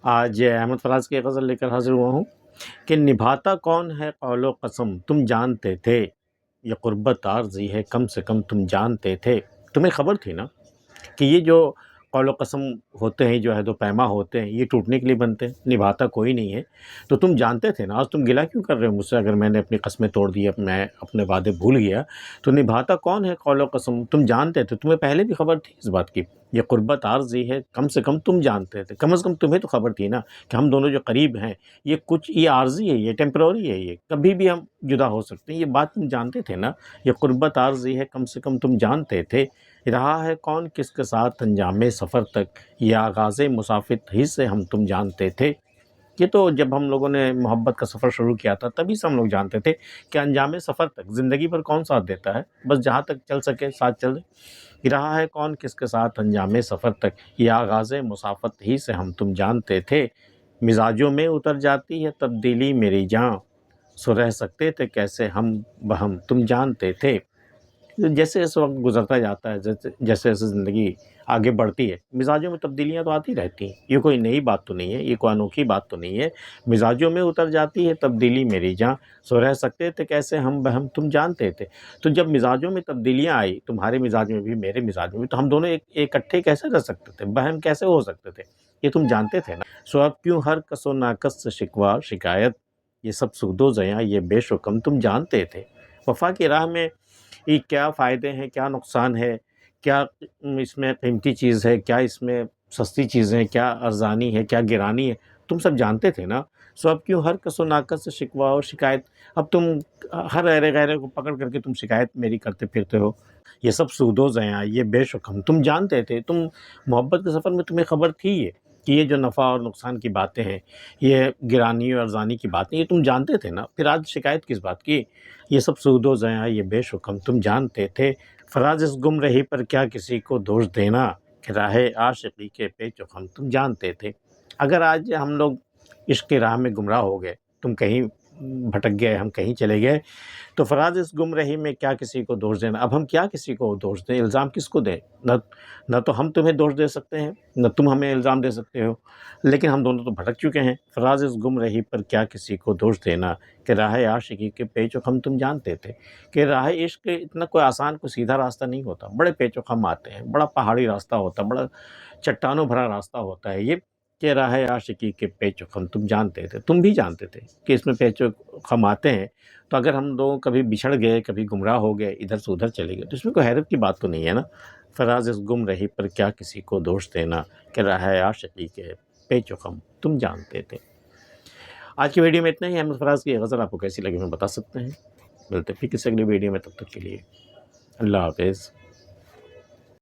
آج احمد فراز کی غزل لے کر حاضر ہوا ہوں کہ نبھاتا کون ہے قول و قسم تم جانتے تھے، یہ قربت عارضی ہے کم سے کم تم جانتے تھے۔ تمہیں خبر تھی نا کہ یہ جو قول و قسم ہوتے ہیں، جو عہد و پیما ہوتے ہیں، یہ ٹوٹنے کے لیے بنتے ہیں، نبھاتا کوئی نہیں ہے۔ تو تم جانتے تھے نا، آج تم گلہ کیوں کر رہے ہو مجھ سے؟ اگر میں نے اپنی قسمیں توڑ دی، میں اپنے وعدے بھول گیا، تو نبھاتا کون ہے قول و قسم تم جانتے تھے۔ تمہیں پہلے بھی خبر تھی اس بات کی، یہ قربت عارضی ہے کم سے کم تم جانتے تھے۔ کم از کم تمہیں تو خبر تھی نا کہ ہم دونوں جو قریب ہیں، یہ عارضی ہے، یہ ٹیمپروری ہے، یہ کبھی بھی ہم جدا ہو سکتے ہیں۔ یہ بات تم جانتے تھے نا، یہ قربت عارضی ہے کم سے کم تم جانتے تھے۔ رہا ہے کون کس کے ساتھ انجام سفر تک، یہ آغاز مسافت ہی سے ہم تم جانتے تھے۔ یہ تو جب ہم لوگوں نے محبت کا سفر شروع کیا تھا، تبھی سے ہم لوگ جانتے تھے کہ انجام سفر تک زندگی پر کون ساتھ دیتا ہے، بس جہاں تک چل سکے ساتھ چلے۔ رہا ہے کون کس کے ساتھ انجام سفر تک، یہ آغاز مسافت ہی سے ہم تم جانتے تھے۔ مزاجوں میں اتر جاتی ہے تبدیلی میری جاں، سو رہ سکتے تھے کیسے ہم بہم تم جانتے تھے۔ جیسے جیسے وقت گزرتا جاتا ہے، جیسے جیسے زندگی آگے بڑھتی ہے، مزاجوں میں تبدیلیاں تو آتی رہتی ہیں۔ یہ کوئی نئی بات تو نہیں ہے، یہ کوئی انوکھی بات تو نہیں ہے۔ مزاجوں میں اتر جاتی ہے تبدیلی میری جاں، سو رہ سکتے تھے کیسے ہم بہم تم جانتے تھے۔ تو جب مزاجوں میں تبدیلیاں آئی، تمہارے مزاج میں بھی میرے مزاج میں بھی، تو ہم دونوں اکٹھے کیسے رہ سکتے تھے، بہم کیسے ہو سکتے تھے؟ یہ تم جانتے تھے نا۔ سو اب کیوں ہر کس و ناکس سے شکوہ شکایت، یہ سب سود و زیاں یہ بیش و کم تم جانتے تھے۔ وفا کی راہ میں یہ کیا فائدے ہیں، کیا نقصان ہے، کیا اس میں قیمتی چیز ہے، کیا اس میں سستی چیزیں، کیا ارزانی ہے، کیا گرانی ہے، تم سب جانتے تھے نا۔ سو اب کیوں ہر کس و ناکس سے شکوہ اور شکایت، اب تم ہر ایرے غیرے کو پکڑ کر کے تم شکایت میری کرتے پھرتے ہو۔ یہ سب سود و زیاں یہ بے شکم تم جانتے تھے۔ تم محبت کے سفر میں تمہیں خبر تھی یہ کہ یہ جو نفع اور نقصان کی باتیں ہیں، یہ گرانی اور ارزانی کی باتیں، یہ تم جانتے تھے نا۔ پھر آج شکایت کس بات کی؟ یہ سب سود و زیاں یہ بے شکم تم جانتے تھے۔ فراز اس گم رہی پر کیا کسی کو دوش دینا، کہ راہ عاشقی کے پیچ و خم تم جانتے تھے۔ اگر آج ہم لوگ عشق کی راہ میں گمراہ ہو گئے، تم کہیں بھٹک گئے، ہم کہیں چلے گئے، تو فراز اس گم رہی میں کیا کسی کو دوش دینا۔ اب ہم کیا کسی کو دوش دیں، الزام کس کو دیں؟ نہ تو ہم تمہیں دوش دے سکتے ہیں، نہ تم ہمیں الزام دے سکتے ہو، لیکن ہم دونوں تو بھٹک چکے ہیں۔ فراز اس گم رہی پر کیا کسی کو دوش دینا، کہ راہ عاشقی کے پیچ و خم تم جانتے تھے۔ کہ راہ عشق اتنا کوئی آسان، کوئی سیدھا راستہ نہیں ہوتا، بڑے پیچ و خم آتے ہیں، بڑا پہاڑی راستہ ہوتا ہے، بڑا چٹانوں بھرا راستہ ہوتا ہے یہ، کہ راہ عاشقی کے پیچ و خم تم جانتے تھے۔ تم بھی جانتے تھے کہ اس میں پیچ و خم آتے ہیں۔ تو اگر ہم دو کبھی بچھڑ گئے، کبھی گمراہ ہو گئے، ادھر سے ادھر چلے گئے، تو اس میں کوئی حیرت کی بات تو نہیں ہے نا۔ فراز اس گم رہی پر کیا کسی کو دوش دینا، کہ راہ عاشقی کے پیچ و خم تم جانتے تھے۔ آج کی ویڈیو میں اتنا ہی۔ احمد فراز کی غزل آپ کو کیسی لگی میں بتا سکتے ہیں۔ ملتے ہیں پھر کسی اگلی ویڈیو میں، تب تک کے لیے اللہ حافظ۔